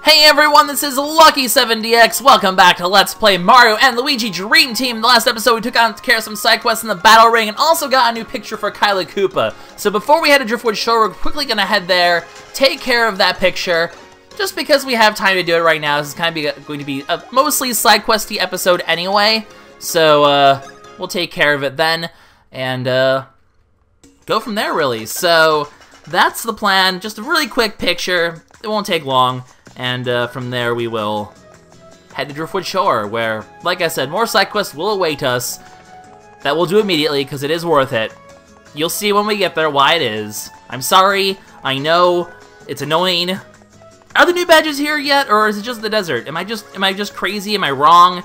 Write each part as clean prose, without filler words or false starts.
Hey everyone, this is LuckySevenDX. Welcome back to Let's Play Mario and Luigi Dream Team. In the last episode, we took on care of some side quests in the Battle Ring and also got a new picture for Kylie Koopa. So before we head to Driftwood Shore, we're quickly going to head there, take care of that picture, just because we have time to do it right now. This is kind of going to be a mostly side questy episode anyway, so we'll take care of it then and go from there, really. So that's the plan. Just a really quick picture. It won't take long. And from there, we will head to Driftwood Shore, where, like I said, more side quests will await us. That we'll do immediately, because it is worth it. You'll see when we get there why it is. I'm sorry, I know, it's annoying. Are the new badges here yet, or is it just the desert? Am I just crazy? Am I wrong?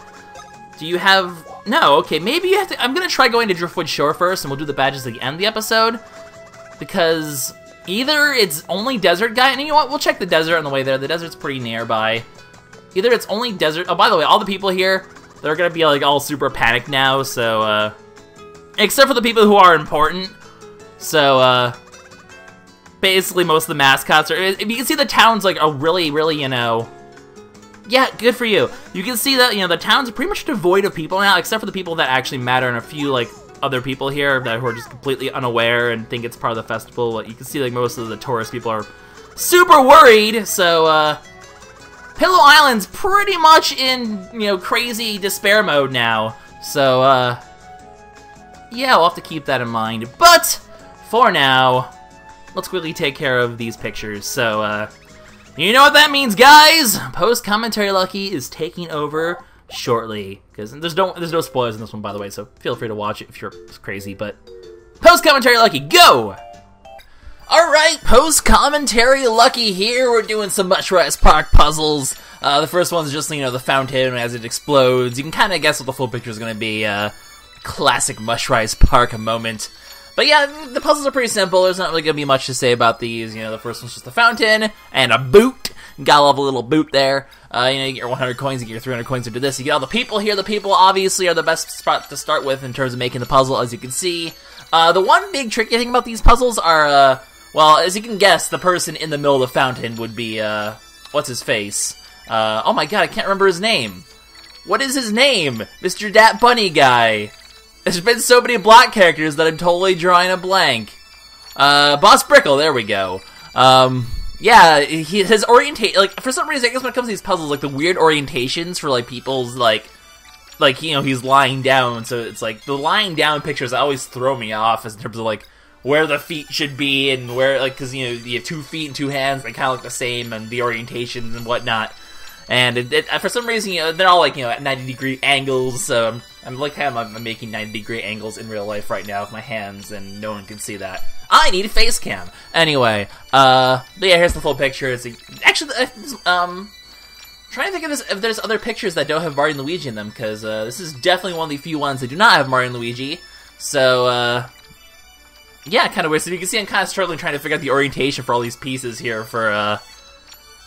Do you have... No, okay, maybe you have to... I'm gonna try going to Driftwood Shore first, and we'll do the badges at the end of the episode. Because... either it's only desert guy, and you know what, we'll check the desert on the way there. The desert's pretty nearby. Either it's only desert... Oh, by the way, all the people here, they're gonna be, like, all super panicked now, so, except for the people who are important. So, basically most of the mascots are... You can see the town's, like, are really, you know... Yeah, good for you. You can see that, you know, the town's pretty much devoid of people now, except for the people that actually matter, and a few, like... other people here that who are just completely unaware and think it's part of the festival. But you can see like most of the tourist people are super worried. So Pillow Island's pretty much in, you know, crazy despair mode now. So yeah, we'll have to keep that in mind. But for now, let's quickly take care of these pictures. So you know what that means, guys. Post commentary Lucky is taking over shortly, because there's no spoilers in this one, by the way, so feel free to watch it if you're crazy. But post-commentary Lucky, go! Alright, post-commentary Lucky here. We're doing some Mushrise Park puzzles. The first one's just, you know, the fountain as it explodes. You can kind of guess what the full picture is going to be. Classic Mushrise Park moment. But yeah, the puzzles are pretty simple. There's not really going to be much to say about these. You know, the first one's just the fountain and a boot. Got a little boot there. You know, you get your 100 coins, you get your 300 coins into this. You get all the people here. The people obviously are the best spot to start with in terms of making the puzzle, as you can see. The one big tricky thing about these puzzles are, well, as you can guess, the person in the middle of the fountain would be, what's his face? Oh my god, I can't remember his name. What is his name? Mr. Dat Bunny guy. There's been so many block characters that I'm totally drawing a blank. Boss Brickle, there we go. Yeah, his orientation, like, for some reason, I guess when it comes to these puzzles, like, the weird orientations for, like, people's, like, you know, he's lying down, so it's, like, the lying down pictures always throw me off as in terms of, like, where the feet should be, and where, like, because, you know, you have 2 feet and 2 hands, they kind of look the same, and the orientations and whatnot, and for some reason, you know, they're all, like, you know, at 90-degree angles, so I'm like, I'm making 90-degree angles in real life right now with my hands, and no one can see that. I need a face cam. Anyway, but yeah, here's the full picture. It's actually, trying to think of this, if there's other pictures that don't have Mario and Luigi in them, because this is definitely one of the few ones that do not have Mario and Luigi. So, yeah, kind of weird. So you can see I'm kind of struggling trying to figure out the orientation for all these pieces here for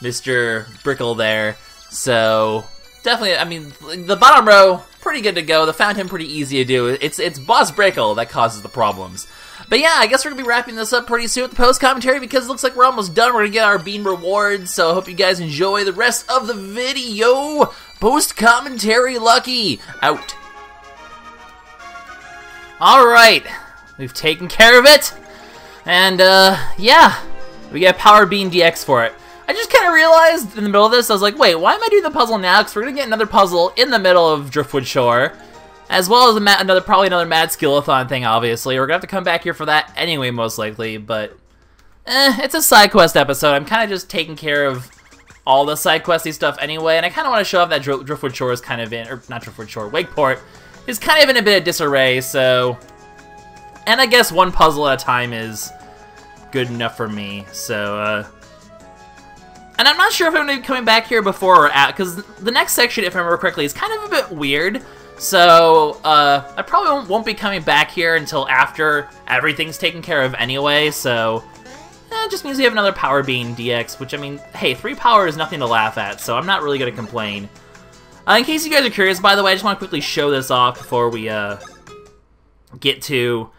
Mr. Brickle there. So, definitely, I mean, the bottom row, pretty good to go. The fountain, pretty easy to do. It's Boss Brickle that causes the problems. But yeah, I guess we're going to be wrapping this up pretty soon with the post-commentary because it looks like we're almost done. We're going to get our bean rewards, so I hope you guys enjoy the rest of the video. Post-commentary Lucky, out. Alright, we've taken care of it. And, yeah, we get Power Bean DX for it. I just kind of realized in the middle of this, I was like, wait, why am I doing the puzzle now? Because we're going to get another puzzle in the middle of Driftwood Shore. As well as probably another Mad Skillathon thing, obviously. We're going to have to come back here for that anyway, most likely. But, it's a side quest episode. I'm kind of just taking care of all the side questy stuff anyway. And I kind of want to show off that Driftwood Shore is kind of in, or not Driftwood Shore, Wakeport is kind of in a bit of disarray, so... And I guess one puzzle at a time is good enough for me, so, And I'm not sure if I'm going to be coming back here before or at, because the next section, if I remember correctly, is kind of a bit weird. So, I probably won't be coming back here until after everything's taken care of anyway, so... it just means we have another Power Bean DX, which, I mean, hey, 3 power is nothing to laugh at, so I'm not really going to complain. In case you guys are curious, by the way, I just want to quickly show this off before we, get to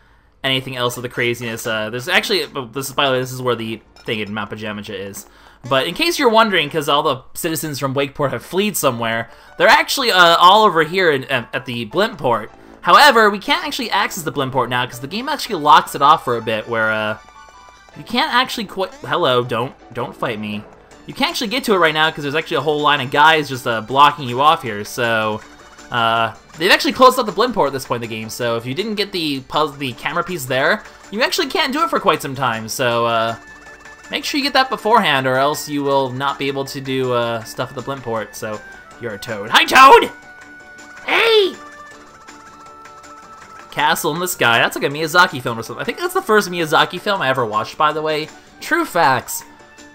anything else of the craziness. There's actually... By the way, this is where the thing in Mount Pajamaja is. But in case you're wondering, because all the citizens from Wakeport have fled somewhere, they're actually all over here at the blimp port. However, we can't actually access the blimp port now because the game actually locks it off for a bit, where you can't actually quite. Hello, don't fight me. You can't actually get to it right now because there's actually a whole line of guys just blocking you off here. So they've actually closed up the blimp port at this point in the game. So if you didn't get the camera piece there, you actually can't do it for quite some time. So make sure you get that beforehand, or else you will not be able to do stuff at the blimp port. So you're a Toad. Hi, Toad! Hey! Castle in the Sky. That's like a Miyazaki film or something. I think that's the first Miyazaki film I ever watched, by the way. True facts.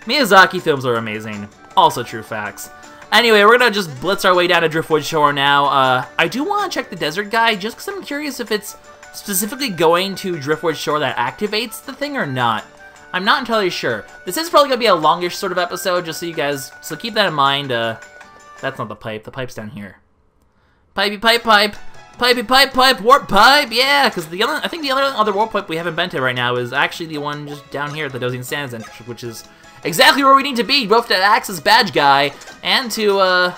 Miyazaki films are amazing. Also true facts. Anyway, we're gonna just blitz our way down to Driftwood Shore now. I do want to check the desert guide, just because I'm curious if it's specifically going to Driftwood Shore that activates the thing or not. I'm not entirely sure. This is probably gonna be a longish sort of episode, just so you guys, so keep that in mind. That's not the pipe. The pipe's down here. Pipey pipe pipe. Pipey pipe pipe, warp pipe, yeah, because I think the other warp pipe we haven't been to right now is actually the one just down here at the Dozing Sands entrance, which is exactly where we need to be, both to access Badge Guy and to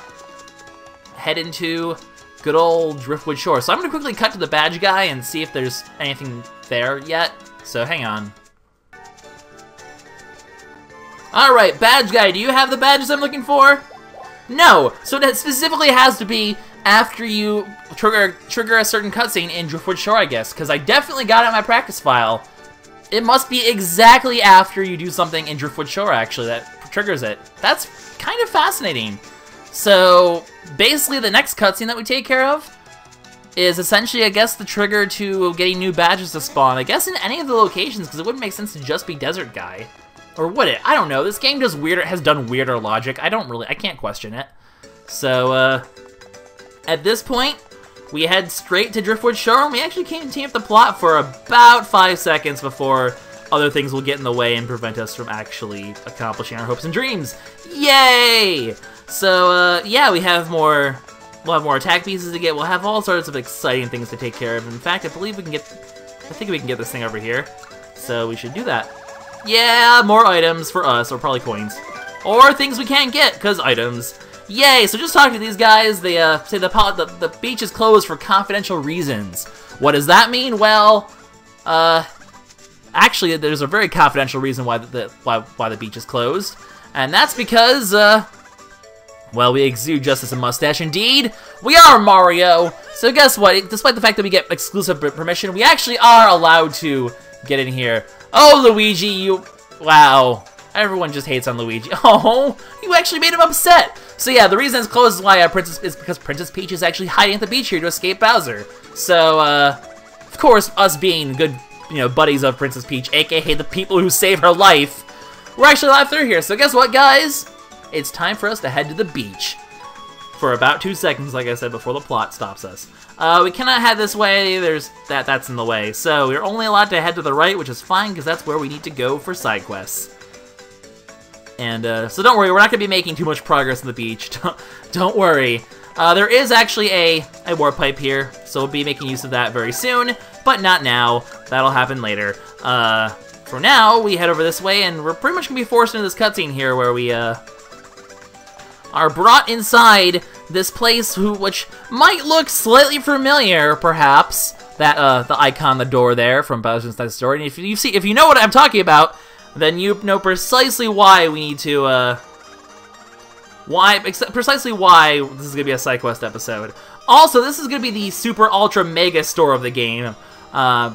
head into good old Driftwood Shore. So I'm going to quickly cut to the Badge Guy and see if there's anything there yet, so hang on. Alright, Badge Guy, do you have the badges I'm looking for? No, so that specifically has to be after you trigger a certain cutscene in Driftwood Shore, I guess, because I definitely got it in my practice file. It must be exactly after you do something in Driftwood Shore, actually, that triggers it. That's kind of fascinating. So, basically, the next cutscene that we take care of is essentially, I guess, the trigger to getting new badges to spawn. I guess in any of the locations, because it wouldn't make sense to just be Desert Guy. Or would it? I don't know. This game has done weirder logic. I can't question it. So, at this point, we head straight to Driftwood Shore, and we actually continue up the plot for about 5 seconds before other things will get in the way and prevent us from actually accomplishing our hopes and dreams. Yay! So, yeah, we'll have more attack pieces to get. We'll have all sorts of exciting things to take care of. In fact, I think we can get this thing over here. So we should do that. Yeah, more items for us, or probably coins. Or things we can't get, because items. Yay! So just talking to these guys, they say the beach is closed for confidential reasons. What does that mean? Well, actually, there's a very confidential reason why the beach is closed, and that's because, well, we exude justice and mustache. Indeed, we are Mario. So guess what? Despite the fact that we get exclusive permission, we actually are allowed to get in here. Oh, Luigi, wow. Everyone just hates on Luigi. Oh, you actually made him upset. So yeah, the reason it's closed is why is because Princess Peach is actually hiding at the beach here to escape Bowser. So, of course, us being good, buddies of Princess Peach, aka the people who save her life, we're actually alive through here. So guess what, guys? It's time for us to head to the beach. For about 2 seconds, like I said, before the plot stops us. We cannot head this way, that's in the way. So we're only allowed to head to the right, which is fine, because that's where we need to go for side quests. And, so don't worry, we're not going to be making too much progress on the beach. Don't worry. There is actually a warp pipe here, so we'll be making use of that very soon, but not now. That'll happen later. For now, we head over this way, and we're pretty much going to be forced into this cutscene here, where we, are brought inside this place which might look slightly familiar, perhaps. That, the icon on the door there from Bowser's Inside Story. And if you know what I'm talking about, then you know precisely why we need to, precisely why this is going to be a side quest episode. Also, this is going to be the super ultra mega store of the game,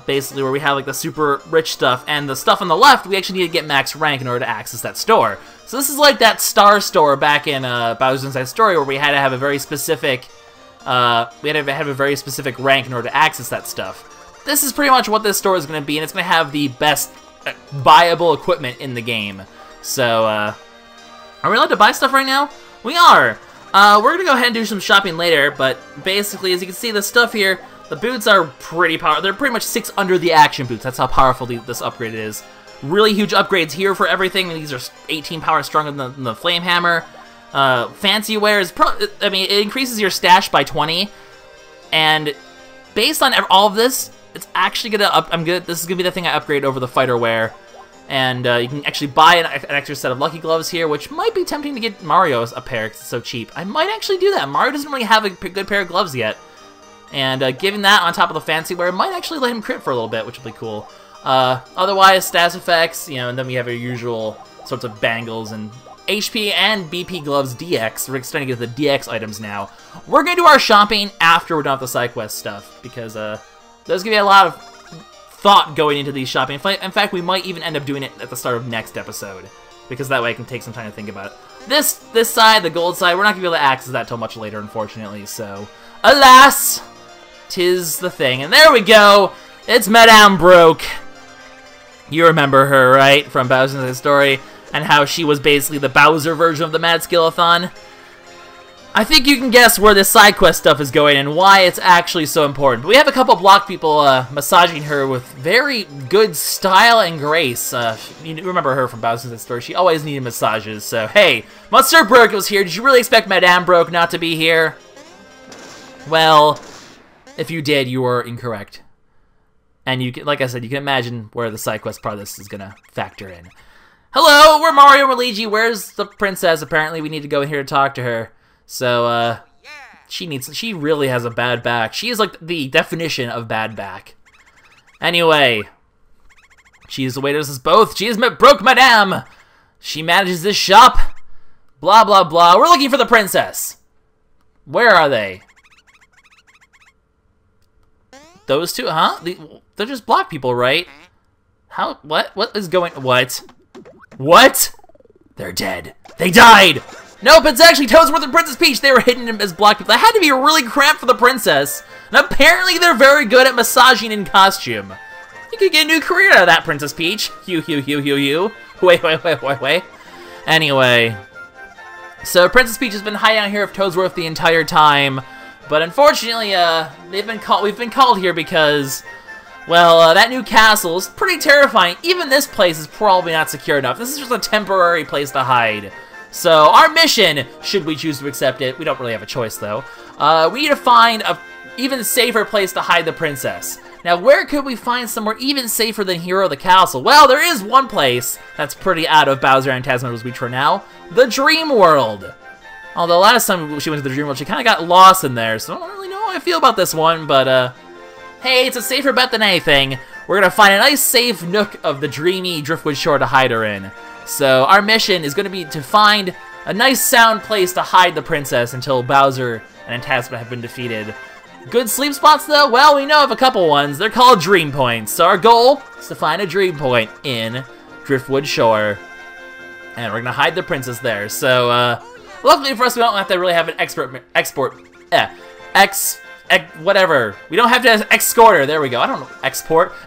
basically where we have like the super rich stuff, and the stuff on the left we actually need to get max rank in order to access that store. So this is like that star store back in Bowser's Inside Story where we had to have a very specific, rank in order to access that stuff. This is pretty much what this store is going to be, and it's going to have the best buyable equipment in the game. So, are we allowed to buy stuff right now? We are! We're gonna go ahead and do some shopping later, but basically, as you can see, the stuff here, the boots are pretty powerful. They're pretty much 6 under the action boots. That's how powerful this upgrade is. Really huge upgrades here for everything. These are 18 power stronger than the Flame Hammer. Fancy wear is, it increases your stash by 20, and based on all of this, it's actually gonna this is gonna be the thing I upgrade over the fighter wear. And you can actually buy an extra set of Lucky Gloves here, which might be tempting to get Mario a pair because it's so cheap. I might actually do that. Mario doesn't really have a good pair of gloves yet. And giving that on top of the fancy wear might actually let him crit for a little bit, which would be cool. Otherwise, status effects, you know, and then we have our usual sorts of bangles and HP and BP Gloves DX. We're starting to get the DX items now. We're going to do our shopping after we're done with the SideQuest stuff, because those give you a lot of thought going into these shopping. In fact, we might even end up doing it at the start of next episode, because that way I can take some time to think about it. This side, the gold side, we're not going to be able to access that till much later, unfortunately, so alas, 'tis the thing. And there we go! It's Madame Broque. You remember her, right? From Bowser's Story, and how she was basically the Bowser version of the Mad Skill-a-thon. I think you can guess where this side quest stuff is going and why it's actually so important. But we have a couple block people massaging her with very good style and grace. You remember her from Bowser's Story. She always needed massages. So, hey, Monsieur Broque was here. Did you really expect Madame Broque not to be here? Well, if you did, you were incorrect. And you can, like I said, you can imagine where the side quest part of this is going to factor in. Hello, we're Mario and Luigi. Where's the princess? Apparently, we need to go in here to talk to her. So, she really has a bad back. She is like the definition of bad back. Anyway, she is awaited us both. She is Broque Madame. She manages this shop. Blah, blah, blah. We're looking for the princess. Where are they? Those two, huh? They're just block people, right? How, what is going, what? What? They're dead. They died! Nope, it's actually Toadsworth and Princess Peach. They were hidden as block people. That had to be really cramped for the princess. And apparently they're very good at massaging in costume. You could get a new career out of that, Princess Peach. You. Wait. Anyway. So Princess Peach has been hiding out here with Toadsworth the entire time. But unfortunately, we've been called here because, well, that new castle is pretty terrifying. Even this place is probably not secure enough. This is just a temporary place to hide. So, our mission, should we choose to accept it, we don't really have a choice though, we need to find a even safer place to hide the princess. Now, where could we find somewhere even safer than Hero the Castle? Well, there is one place that's pretty out of Bowser and Tasmania's reach for now, the Dream World. Although last time she went to the Dream World, she kind of got lost in there, so I don't really know how I feel about this one, but hey, it's a safer bet than anything. We're gonna find a nice safe nook of the dreamy Driftwood Shore to hide her in. So our mission is going to be to find a nice sound place to hide the princess until Bowser and Tasmania have been defeated. Good sleep spots though? Well, we know of a couple ones. They're called dream points. So our goal is to find a dream point in Driftwood Shore. And we're going to hide the princess there. So luckily for us, we don't have to really have an whatever. We don't have to escort her. There we go. I don't know.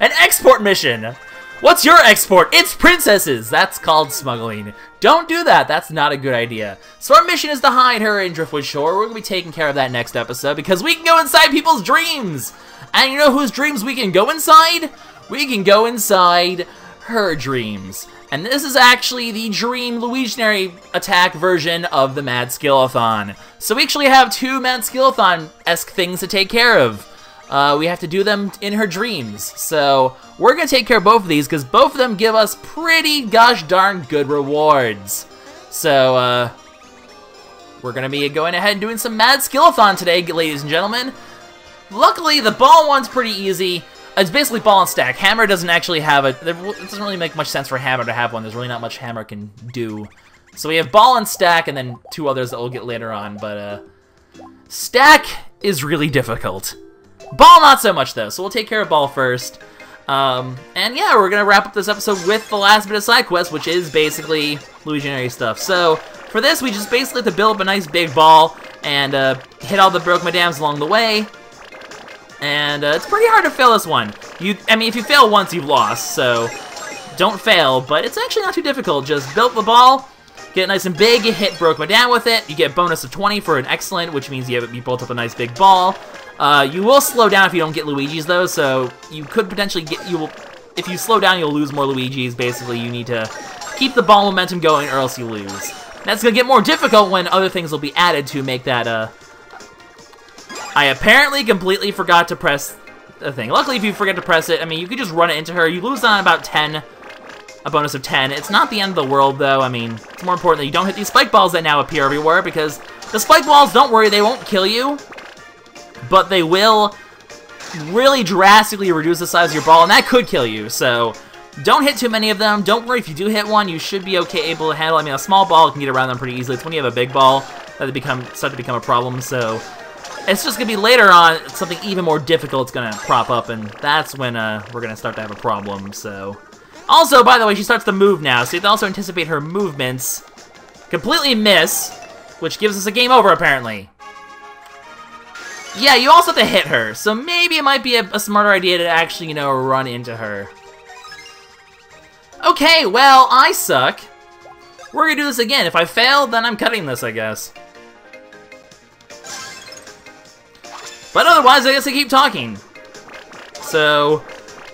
An export mission. What's your export? It's princesses! That's called smuggling. Don't do that. That's not a good idea. So our mission is to hide her in Driftwood Shore. We're going to be taking care of that next episode because we can go inside people's dreams. And you know whose dreams we can go inside? We can go inside her dreams. And this is actually the Dream Luiginary attack version of the Mad Skill-a-thon. So we actually have two Mad Skill-a-thon-esque things to take care of. We have to do them in her dreams. So we're going to take care of both of these because both of them give us pretty gosh darn good rewards. So we're going to be going ahead and doing some Mad Skill-a-thon today, ladies and gentlemen. Luckily, the ball one's pretty easy. It's basically ball and stack. Hammer doesn't actually have it doesn't really make much sense for Hammer to have one. There's really not much Hammer can do. So we have ball and stack and then two others that we'll get later on. But stack is really difficult. Ball, not so much, though, so we'll take care of ball first. And yeah, we're going to wrap up this episode with the last bit of side quest, which is basically Luiginary stuff. So, for this, we just basically have to build up a nice big ball and hit all the Broque Madames along the way. And it's pretty hard to fail this one. I mean, if you fail once, you've lost, so don't fail. But it's actually not too difficult. Just build the ball, get it nice and big, hit Broque Madame with it. You get a bonus of 20 for an excellent, which means you built up a nice big ball. You will slow down if you don't get Luigi's though, so you could potentially if you slow down, you'll lose more Luigi's. Basically, you need to keep the ball momentum going or else you lose. That's gonna get more difficult when other things will be added to make that, I apparently completely forgot to press the thing. Luckily, if you forget to press it, I mean, you could just run it into her. You lose on about 10 a bonus of 10. It's not the end of the world, though. I mean, it's more important that you don't hit these spike balls that now appear everywhere, because the spike balls, don't worry, they won't kill you, but they will really drastically reduce the size of your ball, and that could kill you, so don't hit too many of them. Don't worry, if you do hit one, you should be able to handle. I mean, a small ball can get around them pretty easily. It's when you have a big ball that they start to become a problem, so it's just going to be later on, something even more difficult is going to prop up, and that's when we're going to start to have a problem, so. Also, by the way, she starts to move now, so you can also anticipate her movements. Completely miss, which gives us a game over, apparently. Yeah, you also have to hit her, so maybe it might be a smarter idea to actually, you know, run into her. Okay, well, I suck. We're gonna do this again. If I fail, then I'm cutting this, I guess. But otherwise, I guess I keep talking. So,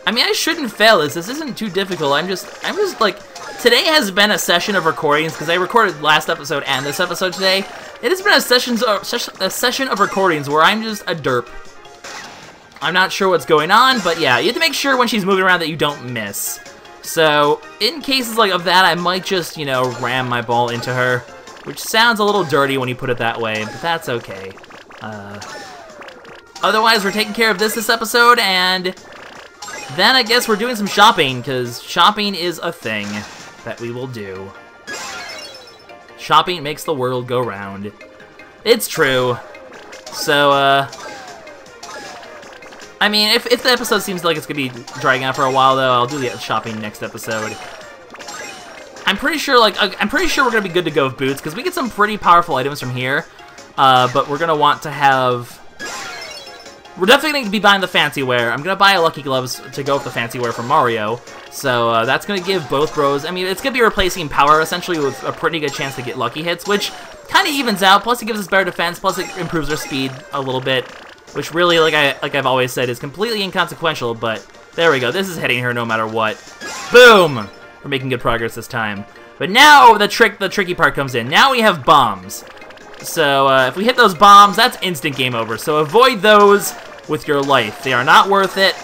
I mean, I shouldn't fail this. This isn't too difficult. I'm just like, today has been a session of recordings, because I recorded last episode and this episode today. It has been a session of recordings where I'm just a derp. I'm not sure what's going on, but yeah, you have to make sure when she's moving around that you don't miss. So, in cases like of that, I might just, you know, ram my ball into her, which sounds a little dirty when you put it that way, but that's okay. Otherwise, we're taking care of this episode, and then I guess we're doing some shopping, because shopping is a thing that we will do. Shopping makes the world go round. It's true. So, I mean, if the episode seems like it's gonna be dragging out for a while, though, I'll do the shopping next episode. I'm pretty sure we're gonna be good to go with boots, because we get some pretty powerful items from here, but we're gonna want to have. We're definitely going to be buying the fancy wear. I'm going to buy a Lucky Gloves to go with the fancy wear from Mario. So that's going to give both bros... I mean, it's going to be replacing power, essentially, with a pretty good chance to get lucky hits, which kind of evens out. Plus, it gives us better defense. Plus, it improves our speed a little bit, which really, like I've always said, is completely inconsequential. But there we go. This is hitting her no matter what. Boom! We're making good progress this time. But now the tricky part comes in. Now we have bombs. So, if we hit those bombs, that's instant game over. So avoid those with your life. They are not worth it.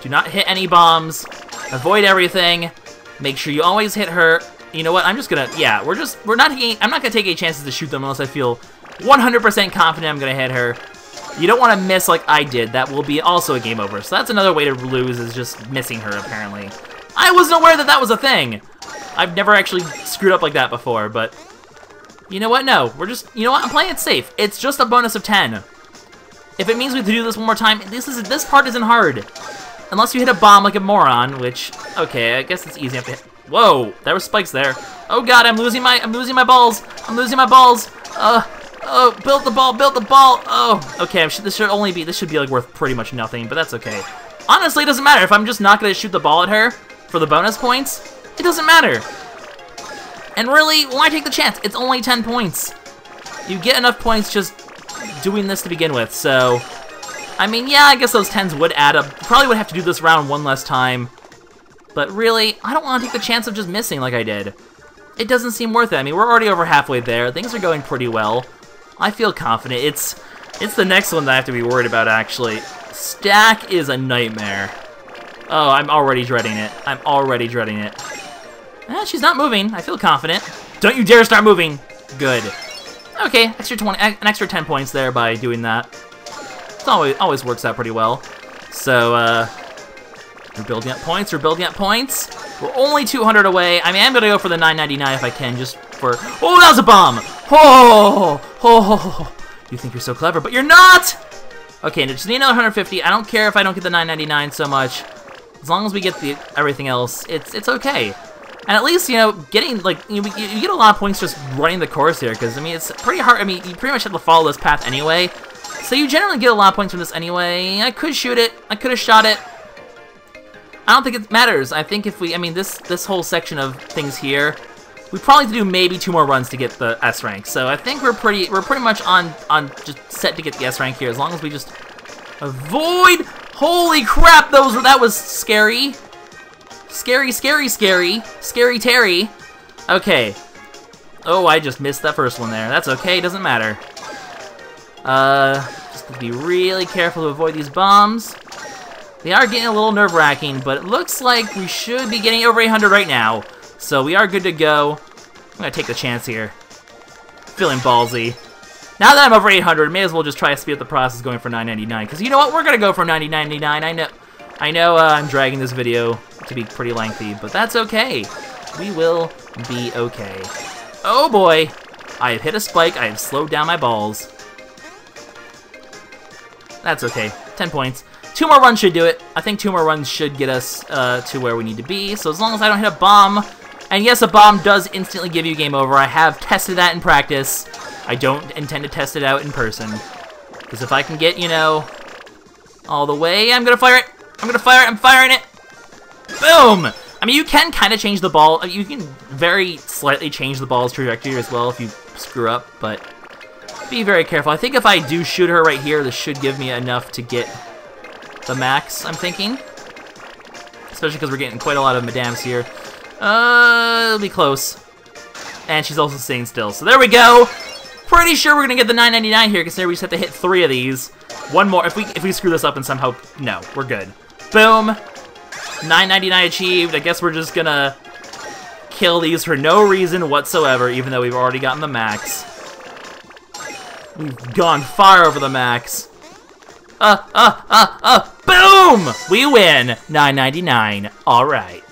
Do not hit any bombs. Avoid everything. Make sure you always hit her. You know what? I'm just gonna, yeah, I'm not gonna take any chances to shoot them unless I feel 100% confident I'm gonna hit her. You don't want to miss like I did. That will be also a game over. So that's another way to lose, is just missing her, apparently. I wasn't aware that that was a thing. I've never actually screwed up like that before, but you know what? No, you know what? I'm playing it safe. It's just a bonus of 10. If it means we have to do this one more time, this part isn't hard. Unless you hit a bomb like a moron, which, okay, I guess it's easy. Whoa, there were spikes there. Oh god, I'm losing my balls. I'm losing my balls. Oh, build the ball. Oh, okay, this should be like worth pretty much nothing, but that's okay. Honestly, it doesn't matter. If I'm just not gonna shoot the ball at her for the bonus points, it doesn't matter. And really, why take the chance? It's only 10 points. You get enough points just doing this to begin with, so I mean, yeah, I guess those 10s would add up. Probably would have to do this round one less time, but really, I don't want to take the chance of just missing like I did. It doesn't seem worth it. I mean, we're already over halfway there. Things are going pretty well. I feel confident. It's the next one that I have to be worried about, actually. Stack is a nightmare. Oh, I'm already dreading it. She's not moving. I feel confident. Don't you dare start moving. Good. Okay, an extra 10 points there by doing that. It always works out pretty well. So, we're building up points. We're only 200 away. I mean, I'm gonna go for the 999 if I can, just for... Oh, that was a bomb! Oh, you think you're so clever, but you're not! Okay, just need another 150. I don't care if I don't get the 999 so much. As long as we get everything else, it's okay. And at least, you know, getting, like, you get a lot of points just running the course here, because, I mean, it's pretty hard. I mean, you pretty much have to follow this path anyway. So you generally get a lot of points from this anyway. I could shoot it. I could have shot it. I don't think it matters. I think if I mean, this whole section of things here, we probably have to do maybe 2 more runs to get the S rank. So I think we're pretty much on just set to get the S rank here, as long as we just avoid. Holy crap! That was scary. Scary Terry. Okay. Oh, I just missed that first one there. That's okay, doesn't matter. Just to be really careful to avoid these bombs. They are getting a little nerve-wracking, but it looks like we should be getting over 800 right now. So we are good to go. I'm gonna take the chance here. Feeling ballsy. Now that I'm over 800, may as well just try to speed up the process going for 999. Because you know what? We're gonna go for 999. I know I'm dragging this video to be pretty lengthy, but that's okay. We will be okay. Oh boy. I have hit a spike. I have slowed down my balls. That's okay. 10 points. 2 more runs should do it. I think 2 more runs should get us to where we need to be. So as long as I don't hit a bomb, and yes, a bomb does instantly give you game over. I have tested that in practice. I don't intend to test it out in person. Because if I can get, you know, all the way, I'm going to fire it. I'm going to fire it. I'm firing it. Boom! I mean, you can kind of change the ball. You can very slightly change the ball's trajectory as well if you screw up, but be very careful. I think if I do shoot her right here, this should give me enough to get the max, I'm thinking. Especially because we're getting quite a lot of madams here. It'll be close. And she's also staying still. So there we go. Pretty sure we're going to get the 999 here, considering we just have to hit 3 of these. One more. If we screw this up and somehow... No, we're good. Boom. 999 achieved. I guess we're just going to kill these for no reason whatsoever, even though we've already gotten the max. We've gone far over the max. Boom! We win! 999. Alright.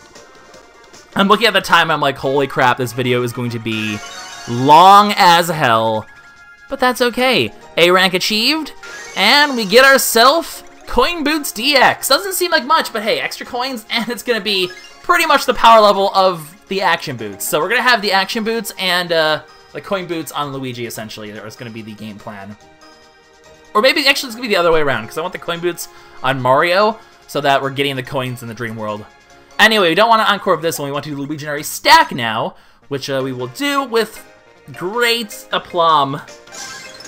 I'm looking at the time, I'm like, holy crap, this video is going to be long as hell. But that's okay. A rank achieved, and we get ourselves Coin Boots DX. Doesn't seem like much, but hey, extra coins, and it's going to be pretty much the power level of the action boots. So we're going to have the action boots and the coin boots on Luigi, essentially. That's going to be the game plan. Or maybe, actually, it's going to be the other way around, because I want the coin boots on Mario, so that we're getting the coins in the Dream World. Anyway, we don't want to encore of this one. We want to do the Luiginary stack now, which we will do with great aplomb.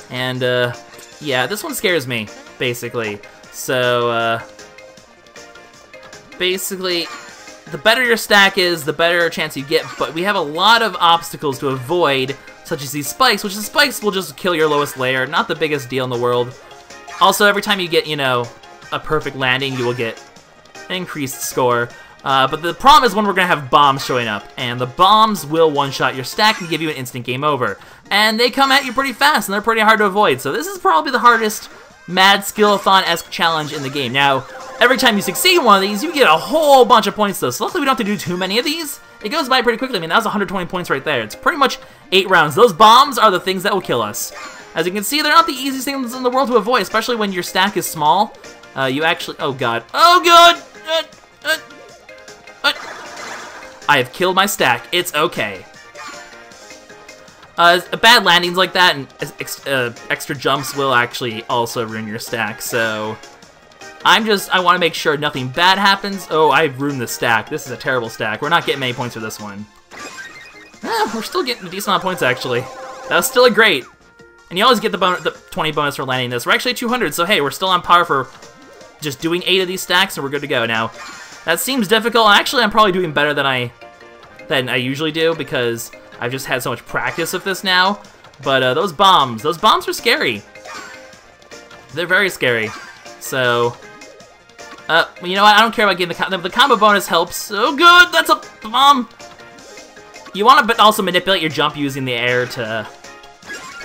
And, yeah, this one scares me, basically. So, basically, the better your stack is, the better chance you get, but we have a lot of obstacles to avoid, such as these spikes, which the spikes will just kill your lowest layer. Not the biggest deal in the world. Also, every time you get, you know, a perfect landing, you will get an increased score. But the problem is when we're going to have bombs showing up, and the bombs will one-shot your stack and give you an instant game over. And they come at you pretty fast, and they're pretty hard to avoid, so this is probably the hardest Mad Skill-a-thon-esque challenge in the game. Now, every time you succeed one of these, you get a whole bunch of points, though, so luckily we don't have to do too many of these. It goes by pretty quickly. I mean, that was 120 points right there. It's pretty much 8 rounds. Those bombs are the things that will kill us. As you can see, they're not the easiest things in the world to avoid, especially when your stack is small. You actually... Oh, God. Oh, God! I have killed my stack. It's okay. Bad landings like that and extra jumps will actually also ruin your stack, so... I want to make sure nothing bad happens. Oh, I've ruined the stack. This is a terrible stack. We're not getting many points for this one. We're still getting a decent amount of points, actually. That was still a great. And you always get the 20 bonus for landing this. We're actually at 200, so hey, we're still on par for just doing 8 of these stacks, and we're good to go. Now, that seems difficult. Actually, I'm probably doing better than I usually do, because I've just had so much practice with this now. But those bombs are scary. They're very scary. So... you know what? I don't care about getting the combo bonus helps. Oh, good! That's a bomb! You want to also manipulate your jump using the air to...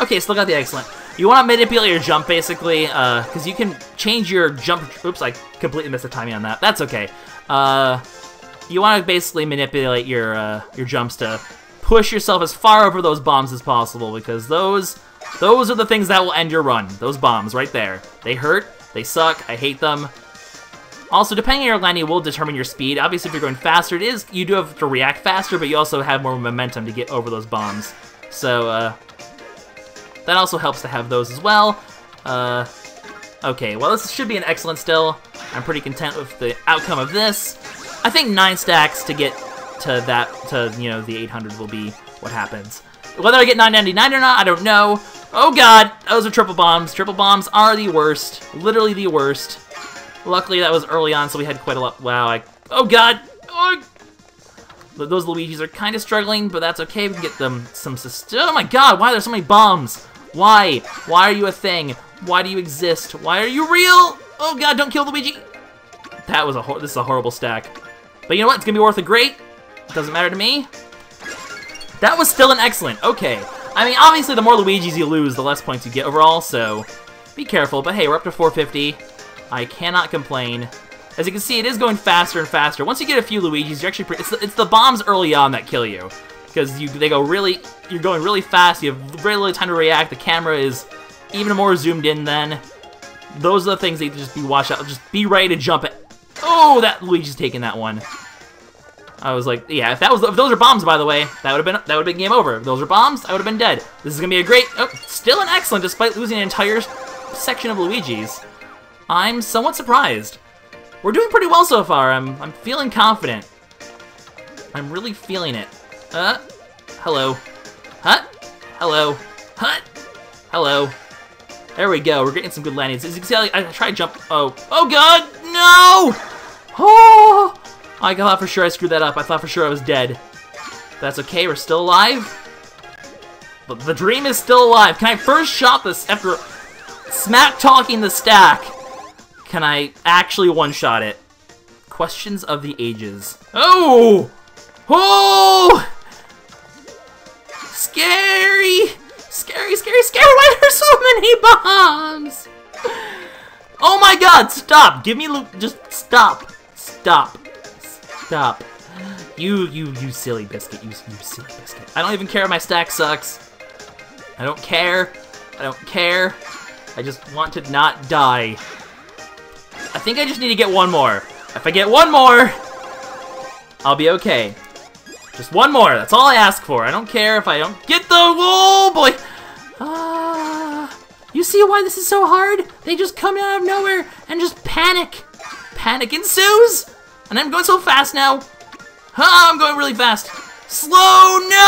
Okay, still got the excellent. You want to manipulate your jump, basically, because you can change your jump... Oops, I completely missed the timing on that. That's okay. You want to basically manipulate your jumps to push yourself as far over those bombs as possible, because those are the things that will end your run. Those bombs right there. They hurt. They suck. I hate them. Also, depending on your landing will determine your speed. Obviously, if you're going faster, you do have to react faster, but you also have more momentum to get over those bombs. So, that also helps to have those as well. Okay, well, this should be an excellent still. I'm pretty content with the outcome of this. I think 9 stacks to get to that, you know, the 800 will be what happens. Whether I get 999 or not, I don't know. Oh, God, those are triple bombs. Triple bombs are the worst. Literally the worst. Luckily, that was early on, so we had quite a lot. Wow, oh, God! Oh. Those Luigis are kind of struggling, but that's okay. We can get them some... Oh, my God! Why are there so many bombs? Why? Why are you a thing? Why do you exist? Why are you real? Oh, God, don't kill Luigi! This is a horrible stack. But you know what? It's gonna be worth a great. It doesn't matter to me. That was still an excellent. Okay. I mean, obviously, the more Luigis you lose, the less points you get overall, so be careful. But hey, we're up to 450. I cannot complain. As you can see, it is going faster and faster. Once you get a few Luigis, you're actually it's the bombs early on that kill you. Because you're going really fast, you have very little time to react, the camera is even more zoomed in then. Those are the things that you just be watch out, just be ready to jump it. Oh, that Luigi's taking that one. I was like, yeah, if those are bombs, by the way, that would have been game over. If those are bombs, I would have been dead. This is gonna be a great, still an excellent, despite losing an entire section of Luigi's. I'm somewhat surprised. We're doing pretty well so far. I'm feeling confident. I'm really feeling it. Hello. Huh? Hello. Huh? Hello. There we go. We're getting some good landings. As you can see, I tried to jump. Oh God, no! Oh! I thought for sure I screwed that up. I thought for sure I was dead. That's okay. We're still alive. But the dream is still alive. Can I first shot this after smack talking the stack? Can I actually one-shot it? Questions of the ages. Oh! Oh! Scary! Scary, scary, scary! Why are there so many bombs? Oh my God! Stop! Give me just stop! Stop! Stop! You silly biscuit! You silly biscuit! I don't even care if my stack sucks. I don't care. I don't care. I just want to not die. I think I just need to get one more. If I get one more, I'll be okay. Just one more. That's all I ask for. I don't care if I don't get the... Oh, boy. You see why this is so hard? They just come out of nowhere and just panic. Panic ensues. And I'm going so fast now. I'm going really fast. Slow. No!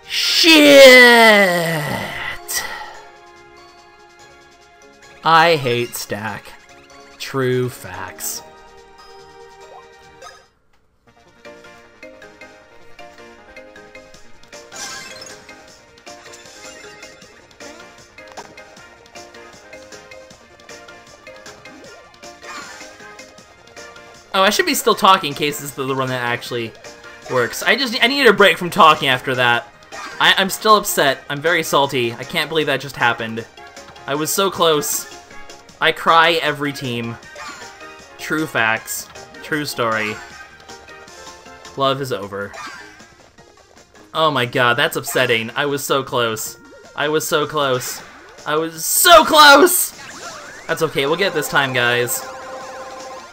Shit! I hate stack. True facts. Oh, I should be still talking in case this is the run that actually works. I needed a break from talking after that. I'm still upset. I'm very salty. I can't believe that just happened. I was so close. I cry every team. True facts. True story. Love is over. Oh my God, that's upsetting. I was so close. I was so close. I was so close! That's okay, we'll get it this time, guys.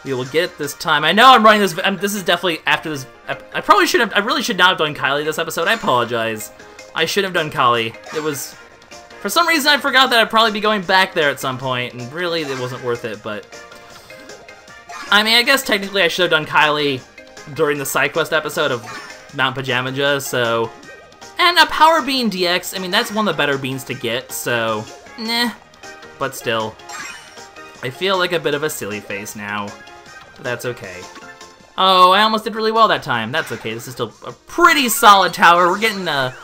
We will get it this time. I know I'm running this... this is definitely after this... I probably should have... I really should not have done Kylie this episode. I apologize. I should have done Kylie. It was... For some reason, I forgot that I'd probably be going back there at some point, and really, it wasn't worth it, but... I mean, I guess technically I should have done Kylie during the Sidequest episode of Mount Pajamaja, so... And a Power Bean DX, I mean, that's one of the better beans to get, so... Nah. But still. I feel like a bit of a silly face now. But that's okay. Oh, I almost did really well that time. That's okay, this is still a pretty solid tower. We're getting a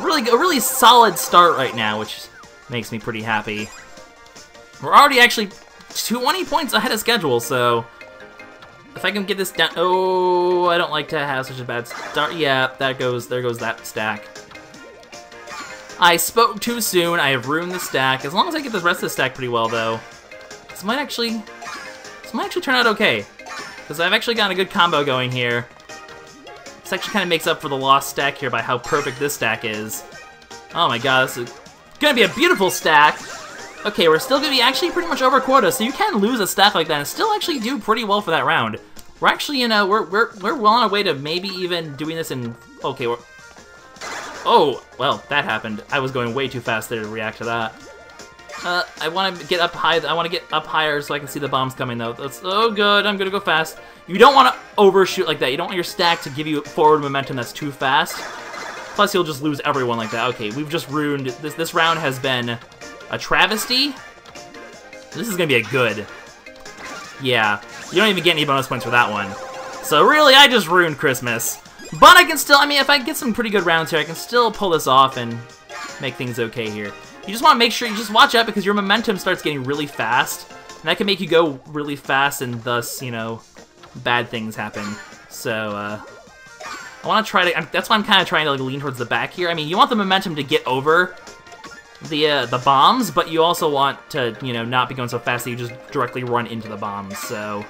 really solid start right now, which makes me pretty happy. We're already actually 20 points ahead of schedule, so... If I can get this down... Oh, I don't like to have such a bad start. Yeah, there goes that stack. I spoke too soon. I have ruined the stack. As long as I get the rest of the stack pretty well, though. This might actually turn out okay. Because I've actually got a good combo going here. This actually kind of makes up for the lost stack here by how perfect this stack is. Oh my God, this is gonna be a beautiful stack. Okay, we're still gonna be actually pretty much over quota, so you can lose a stack like that and still actually do pretty well for that round. We're actually, you know, we're well on our way to maybe even doing this in... Okay, we're... Oh, well, that happened. I was going way too fast there to react to that. I want to get up high. I want to get up higher so I can see the bombs coming, though. That's oh good. I'm gonna go fast. You don't want to overshoot like that. You don't want your stack to give you forward momentum that's too fast. Plus, you'll just lose everyone like that. Okay, we've just ruined this. This round has been a travesty. This is gonna be a good. Yeah, you don't even get any bonus points for that one. So really, I just ruined Christmas. But I can still, I mean, if I get some pretty good rounds here, I can still pull this off and make things okay here. You just want to make sure you just watch out because your momentum starts getting really fast. And that can make you go really fast and thus, you know, bad things happen. So, I want to try to, that's why I'm kind of trying to like lean towards the back here. I mean, you want the momentum to get over the bombs, but you also want to, you know, not be going so fast that you just directly run into the bombs. So,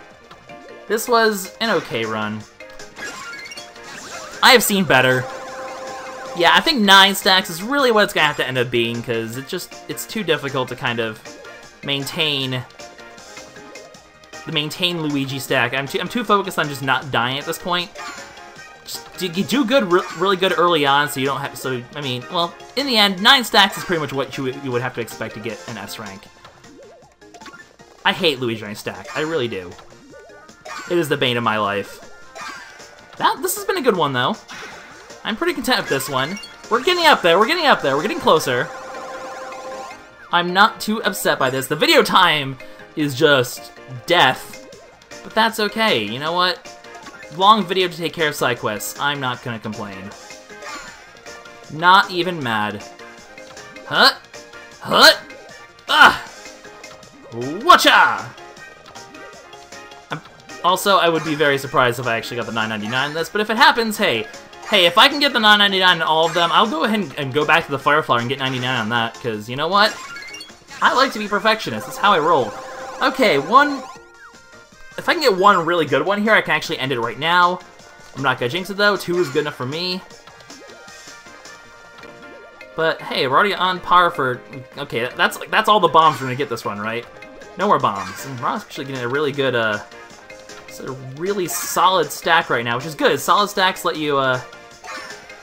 this was an okay run. I have seen better. Yeah, I think 9 stacks is really what it's gonna have to end up being, because it's too difficult to kind of maintain Luigi stack. I'm too focused on just not dying at this point. You do good, really good early on, so you don't have. So I mean, well, in the end, 9 stacks is pretty much what you would have to expect to get an S rank. I hate Luigi 9 stack. I really do. It is the bane of my life. This has been a good one though. I'm pretty content with this one. We're getting up there. We're getting up there. We're getting closer. I'm not too upset by this. The video time is just death, but that's okay. You know what? Long video to take care of side quests. I'm not gonna complain. Not even mad. Hut! Hut! Ah! Watcha! Also, I would be very surprised if I actually got the 9.99 in this, but if it happens, hey, if I can get the 9.99 in all of them, I'll go ahead and go back to the Fireflower and get 99 on that, because you know what? I like to be perfectionist. That's how I roll. Okay, if I can get one really good one here, I can actually end it right now. I'm not gonna jinx it though. 2 is good enough for me. But hey, we're already on par for. Okay, that's all the bombs we're gonna get this run, right? No more bombs. And we're actually getting a really good, it's a really solid stack right now, which is good. Solid stacks let you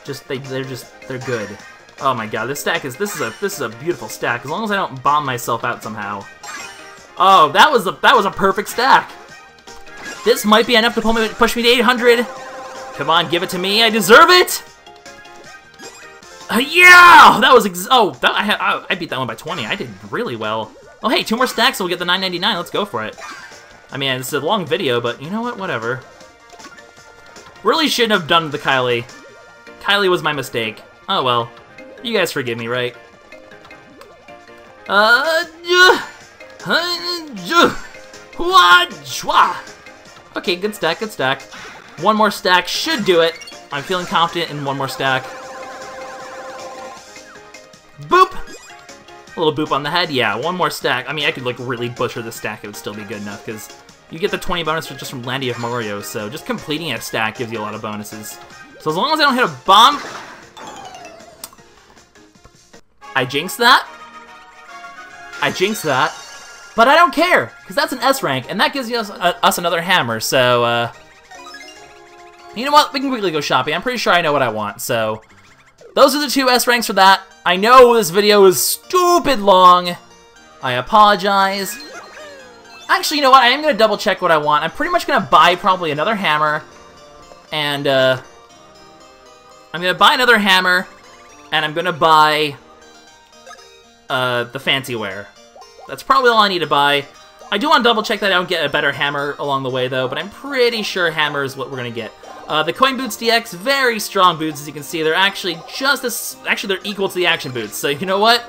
they're good. Oh my god, this is a beautiful stack. As long as I don't bomb myself out somehow. Oh, that was a perfect stack. This might be enough to push me to 800. Come on, give it to me. I deserve it. Yeah, that was I beat that one by 20. I did really well. Oh hey, 2 more stacks, so we'll get the 9.99. Let's go for it. I mean, it's a long video, but you know what? Whatever. Really shouldn't have done the Kylie. Kylie was my mistake. Oh well. You guys forgive me, right? Okay, good stack, good stack. One more stack should do it. I'm feeling confident in one more stack. Boop! A little boop on the head. Yeah, one more stack. I mean, I could like really butcher the stack. It would still be good enough because you get the 20 bonus just from Landy of Mario. So just completing a stack gives you a lot of bonuses. So as long as I don't hit a bomb, I jinxed that. But I don't care because that's an S rank, and that gives us another hammer. So you know what? We can quickly go shopping. I'm pretty sure I know what I want. So those are the 2 S ranks for that. I know this video is stupid long. I apologize. Actually, you know what? I am going to double check what I want. I'm pretty much going to buy probably another hammer. And I'm going to buy another hammer. And I'm going to buy the fancy wear. That's probably all I need to buy. I do want to double check that I don't get a better hammer along the way, though. But I'm pretty sure hammer is what we're going to get. The Coin Boots DX, very strong boots, as you can see. They're actually they're equal to the action boots. So you know what?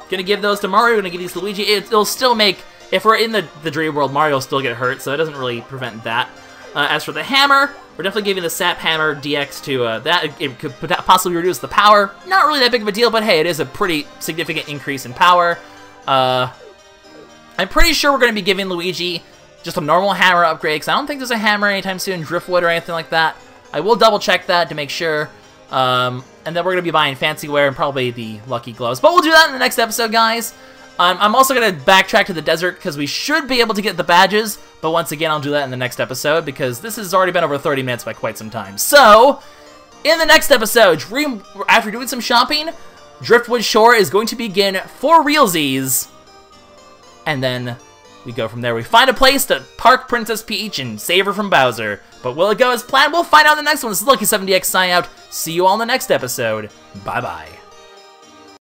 Gonna give those to Mario, gonna give these to Luigi. It'll still make, if we're in the Dream World, Mario will still get hurt, so it doesn't really prevent that. As for the hammer, we're definitely giving the Sap Hammer DX to that. It could possibly reduce the power. Not really that big of a deal, but hey, it is a pretty significant increase in power. I'm pretty sure we're gonna be giving Luigi just a normal hammer upgrade, because I don't think there's a hammer anytime soon, Driftwood or anything like that. I will double check that to make sure. And then we're going to be buying fancy wear and probably the lucky gloves. But we'll do that in the next episode, guys. I'm also going to backtrack to the desert, because we should be able to get the badges. But once again, I'll do that in the next episode, because this has already been over 30 minutes by quite some time. So, in the next episode, after doing some shopping, Driftwood Shore is going to begin for realsies. And then we go from there. We find a place to park Princess Peach and save her from Bowser. But will it go as planned? We'll find out in the next one. This is LuckySevenDX signing out. See you all in the next episode. Bye-bye.